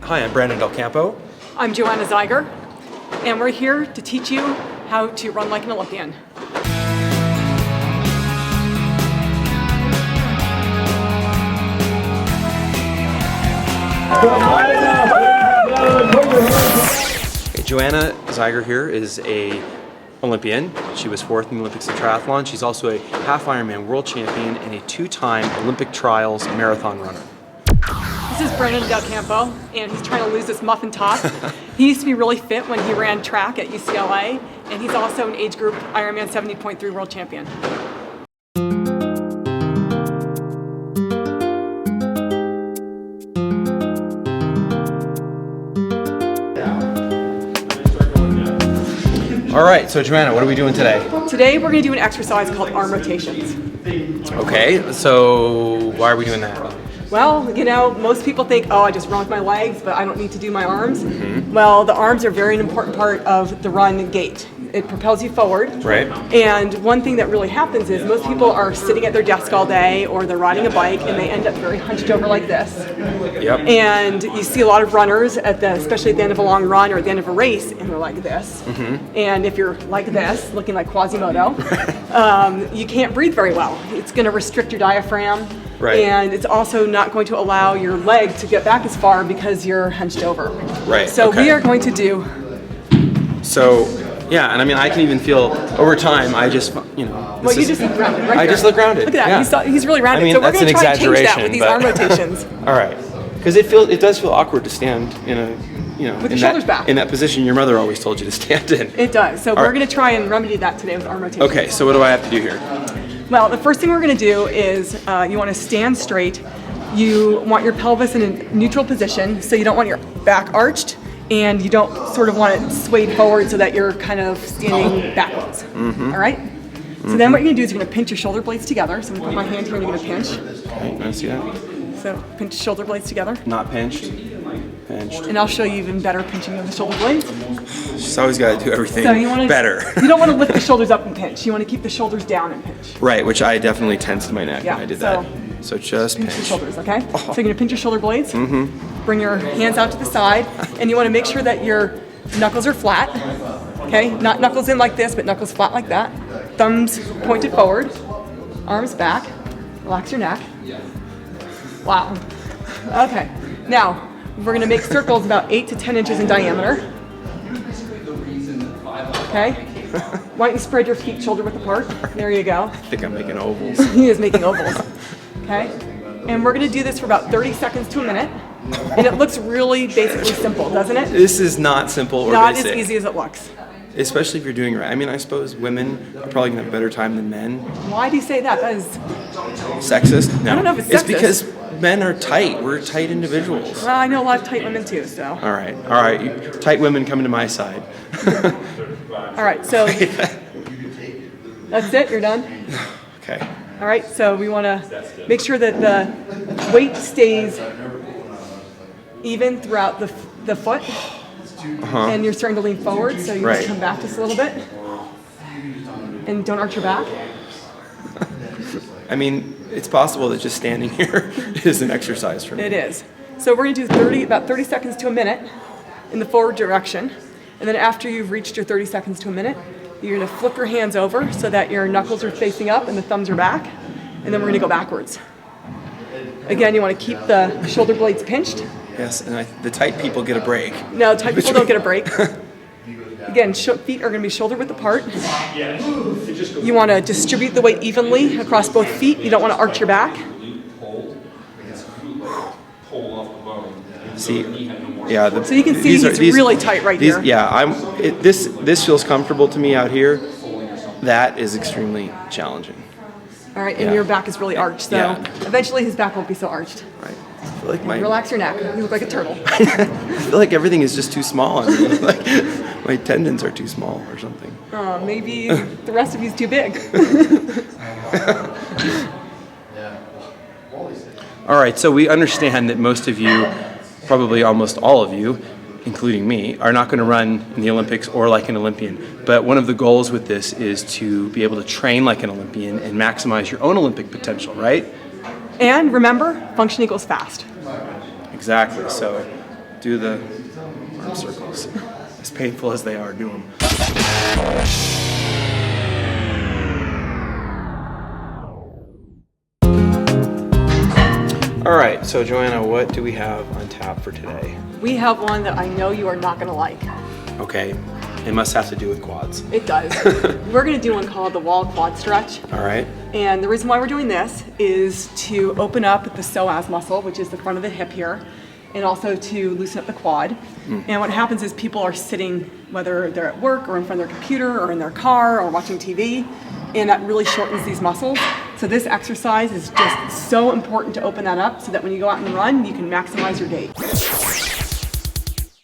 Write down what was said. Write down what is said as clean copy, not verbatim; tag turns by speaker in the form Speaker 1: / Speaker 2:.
Speaker 1: Hi, I'm Brandon Del Campo.
Speaker 2: I'm Joanna Zeiger, and we're here to teach you how to run like an Olympian.
Speaker 1: Joanna Zeiger here is a Olympian. She was 4th in the Olympics in triathlon. She's also a half Ironman world champion and a 2-time Olympic trials marathon runner.
Speaker 2: This is Brandon Del Campo, and he's trying to lose this muffin top. He used to be really fit when he ran track at UCLA, and he's also an age group Ironman 70.3 world champion.
Speaker 1: All right, so Joanna, what are we doing today?
Speaker 2: Today we're going to do an exercise called arm rotations.
Speaker 1: Okay, so why are we doing that?
Speaker 2: Well, you know, most people think, oh, I just run with my legs, but I don't need to do my arms. Well, the arms are very important part of the run gait. It propels you forward.
Speaker 1: Right.
Speaker 2: And one thing that really happens is most people are sitting at their desk all day, or they're riding a bike, and they end up very hunched over like this.
Speaker 1: Yep.
Speaker 2: And you see a lot of runners, especially at the end of a long run or at the end of a race, and they're like this. And if you're like this, looking like Quasimodo, you can't breathe very well. It's going to restrict your diaphragm.
Speaker 1: Right.
Speaker 2: And it's also not going to allow your leg to get back as far because you're hunched over.
Speaker 1: Right.
Speaker 2: So
Speaker 1: okay.
Speaker 2: we are going to do.
Speaker 1: So, yeah, and I mean, I can even feel over time. I just, you know.
Speaker 2: Well, you just look rounded, right?
Speaker 1: I just look rounded.
Speaker 2: Look at that.
Speaker 1: Yeah.
Speaker 2: He's really rounded.
Speaker 1: I mean,
Speaker 2: so we're
Speaker 1: that's
Speaker 2: going
Speaker 1: an
Speaker 2: to try and change that
Speaker 1: exaggeration,
Speaker 2: with these
Speaker 1: but-
Speaker 2: arm rotations.
Speaker 1: All right, because it does feel awkward to stand in a, you know,
Speaker 2: With your shoulders back.
Speaker 1: in that position your mother always told you to stand in.
Speaker 2: It does. So
Speaker 1: All
Speaker 2: we're
Speaker 1: right.
Speaker 2: going to try and remedy that today with arm rotations.
Speaker 1: Okay, so what do I have to do here?
Speaker 2: Well, the first thing we're going to do is you want to stand straight. You want your pelvis in a neutral position, so you don't want your back arched, and you don't sort of want it swayed forward so that you're kind of standing backwards. All right? So then what you're going to do is you're going to pinch your shoulder blades together. So I'm going to put my hand here and you're going to pinch.
Speaker 1: Okay, you want to see that?
Speaker 2: So pinch shoulder blades together.
Speaker 1: Not pinched. Pinched.
Speaker 2: And I'll show you even better pinching of the shoulder blades.
Speaker 1: Just always got to do everything
Speaker 2: So you want to,
Speaker 1: better.
Speaker 2: You don't want to lift the shoulders up and pinch. You want to keep the shoulders down and pinch.
Speaker 1: Right, which I definitely tensed my neck
Speaker 2: Yeah,
Speaker 1: when I did
Speaker 2: so
Speaker 1: that. So just
Speaker 2: Pinch your
Speaker 1: pinch.
Speaker 2: shoulders, okay? So you're going to pinch your shoulder blades. Bring your hands out to the side, and you want to make sure that your knuckles are flat. Okay, not knuckles in like this, but knuckles flat like that. Thumbs pointed forward, arms back. Relax your neck. Wow. Okay. Now we're going to make circles about 8 to 10 inches in diameter. Okay. Why don't you spread your feet shoulder width apart? There you go.
Speaker 1: I think I'm making ovals.
Speaker 2: He is making ovals. Okay? And we're going to do this for about 30 seconds to a minute. And it looks really basically simple, doesn't it?
Speaker 1: This is not simple or
Speaker 2: Not
Speaker 1: basic.
Speaker 2: as easy as it looks.
Speaker 1: Especially if you're doing it right. I mean, I suppose women are probably going to have a better time than men.
Speaker 2: Why do you say that? That is,
Speaker 1: Sexist? No.
Speaker 2: I don't know if it's
Speaker 1: It's
Speaker 2: sexist.
Speaker 1: because men are tight. We're tight individuals.
Speaker 2: well, I know a lot of tight women too, so.
Speaker 1: All right. You tight women coming to my side.
Speaker 2: All right, so that's it, you're done?
Speaker 1: Okay.
Speaker 2: All right, so we want to make sure that the weight stays even throughout the foot. And you're starting to lean forward, so you want
Speaker 1: Right.
Speaker 2: to come back just a little bit. And don't arch your back.
Speaker 1: I mean, it's possible that just standing here is an exercise for me.
Speaker 2: It is. So we're going to do about 30 seconds to a minute in the forward direction. And then after you've reached your 30 seconds to a minute, you're going to flip your hands over so that your knuckles are facing up and the thumbs are back. And then we're going to go backwards. Again, you want to keep the shoulder blades pinched.
Speaker 1: Yes, and the tight people get a break.
Speaker 2: No, tight people don't get a break. Again, feet are going to be shoulder width apart. You want to distribute the weight evenly across both feet. You don't want to arch your back.
Speaker 1: See, yeah.
Speaker 2: So you can see he's really tight right here.
Speaker 1: Yeah, this feels comfortable to me out here. That is extremely challenging.
Speaker 2: All right, and
Speaker 1: Yeah.
Speaker 2: your back is really arched, so
Speaker 1: Yeah.
Speaker 2: eventually his back won't be so arched.
Speaker 1: Right. I feel like
Speaker 2: Relax your neck. You look like a turtle.
Speaker 1: I feel like everything is just too small. I mean, like my tendons are too small or something.
Speaker 2: Maybe the rest of you's too big.
Speaker 1: All right, so we understand that most of you, probably almost all of you, including me, are not going to run in the Olympics or like an Olympian. But one of the goals with this is to be able to train like an Olympian and maximize your own Olympic potential, right?
Speaker 2: And remember, function equals fast.
Speaker 1: Exactly. So Do the arm circles. As painful as they are, do them. All right, so Joanna, what do we have on tap for today?
Speaker 2: We have one that I know you are not going to like.
Speaker 1: Okay, it must have to do with quads.
Speaker 2: It does. We're going to do one called the wall quad stretch.
Speaker 1: All right.
Speaker 2: And the reason why we're doing this is to open up the psoas muscle, which is the front of the hip here, and also to loosen up the quad. And what happens is people are sitting, whether they're at work or in front of their computer or in their car or watching TV, and that really shortens these muscles. So this exercise is just so important to open that up so that when you go out and run, you can maximize your gait.